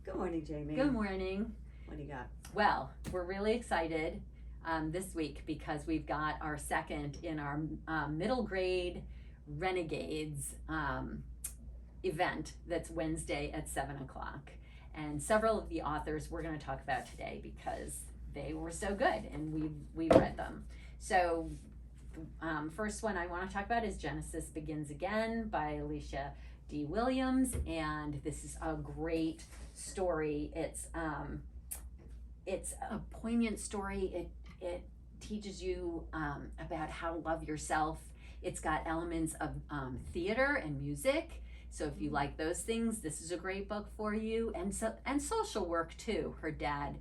Good morning, Jamie. Good morning. What do you got? Well, we're really excited this week because we've got our second in our middle grade Renegades event that's Wednesday at 7 o'clock. And several of the authors we're going to talk about today because they were so good and we read them. So first one I want to talk about is Genesis Begins Again by Alicia D. Williams, and this is a great story. It's a poignant story. It teaches you about how to love yourself. It's got elements of theater and music. So if you like those things, this is a great book for you. And social work too. Her dad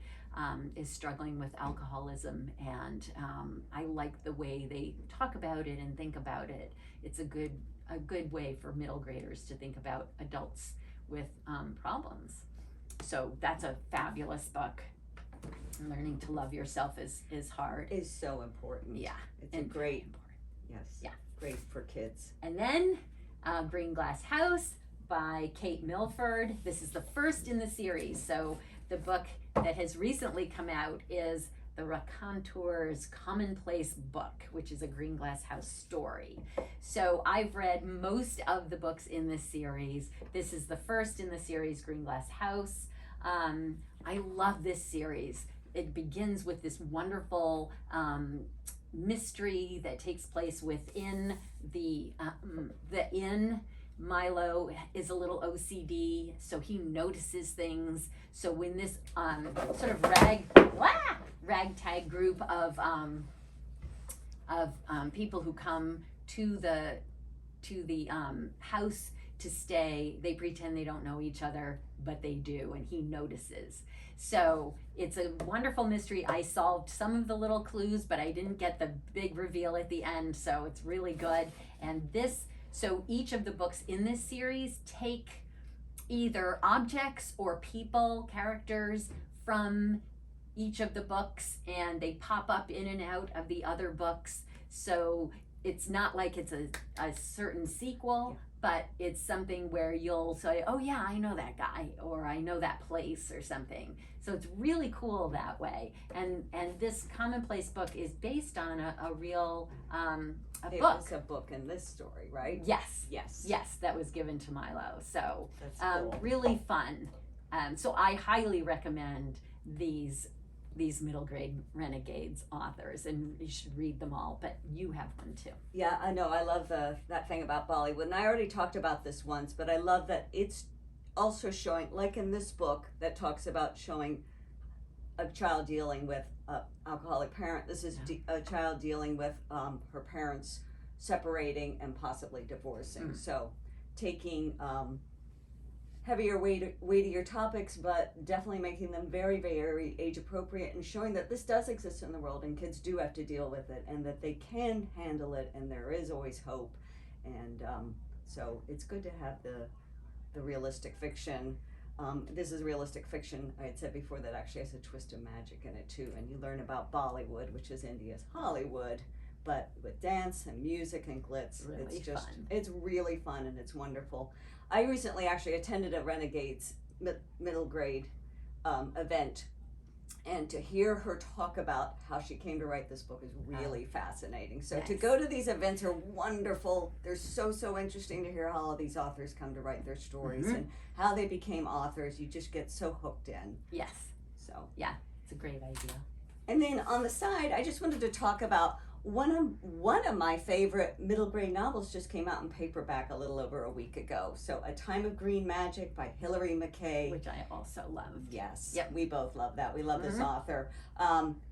is struggling with alcoholism, and I like the way they talk about it and think about it. It's a good way for middle graders to think about adults with problems. So that's a fabulous book. Learning to love yourself is hard. Is so important. Yeah. It's and a great, important. yes. Yeah. Great for kids. And then Green Glass House by Kate Milford. This is the first in the series. So the book that has recently come out is The Raconteur's Commonplace book, which is a Green Glass House story. So I've read most of the books in this series. This is the first in the series, Green Glass House. I love this series. It begins with this wonderful mystery that takes place within the inn. Milo is a little OCD, so he notices things. So when this sort of ragtag group of people who come to the house to stay, they pretend they don't know each other, but they do, and he notices. So it's a wonderful mystery. I solved some of the little clues, but I didn't get the big reveal at the end, so it's really good. And so each of the books in this series take either objects or people, characters from each of the books, and they pop up in and out of the other books. So it's not like it's a certain sequel, but it's something where you'll say, oh yeah, I know that guy, or I know that place or something. So it's really cool that way. And this Commonplace book is based on a real book. It was a book in this story, right? Yes. Yes. Yes, that was given to Milo. So That's cool. really fun. So I highly recommend these middle grade Renegades authors, and you should read them all, but you have one too. Yeah, I know. I love that thing about Bollywood, and I already talked about this once, but I love that it's also showing, like in this book that talks about showing a child dealing with an alcoholic parent. This is a child dealing with her parents separating and possibly divorcing. So taking heavier, weightier topics, but definitely making them very, very age appropriate, and showing that this does exist in the world and kids do have to deal with it, and that they can handle it, and there is always hope. And so it's good to have the realistic fiction. This is realistic fiction. I had said before that actually has a twist of magic in it too, and you learn about Bollywood, which is India's Hollywood, but with dance and music and glitz. Really it's just fun. It's really fun, and it's wonderful. I recently actually attended a Renegades middle grade event, and to hear her talk about how she came to write this book is really fascinating. So Yes. to go to these events are wonderful. They're so interesting to hear how all these authors come to write their stories and how they became authors. You just get so hooked in. Yes. So Yeah, it's a great idea. and then on the side, I just wanted to talk about one of my favorite middle grade novels just came out in paperback a little over a week ago. So A Time of Green Magic by Hilary McKay. Which I also loved. Yes, Yep. we both love that. We love this author.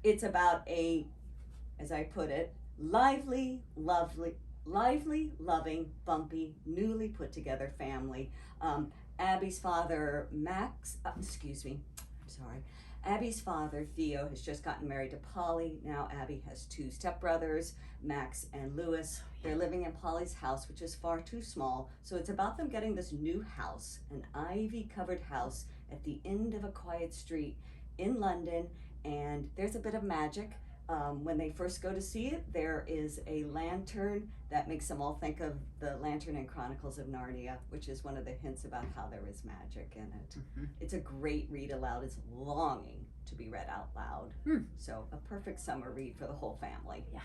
It's about as I put it, lively, loving, bumpy, newly put together family. Abby's father, Abby's father, Theo, has just gotten married to Polly. Now Abby has two stepbrothers, Max and Lewis. They're living in Polly's house, which is far too small. So it's about them getting this new house, an ivy-covered house at the end of a quiet street in London. And there's a bit of magic. When they first go to see it, there is a lantern that makes them all think of the lantern in Chronicles of Narnia, which is one of the hints about how there is magic in it. Mm-hmm. It's a great read aloud. It's longing to be read out loud. So a perfect summer read for the whole family. Yeah.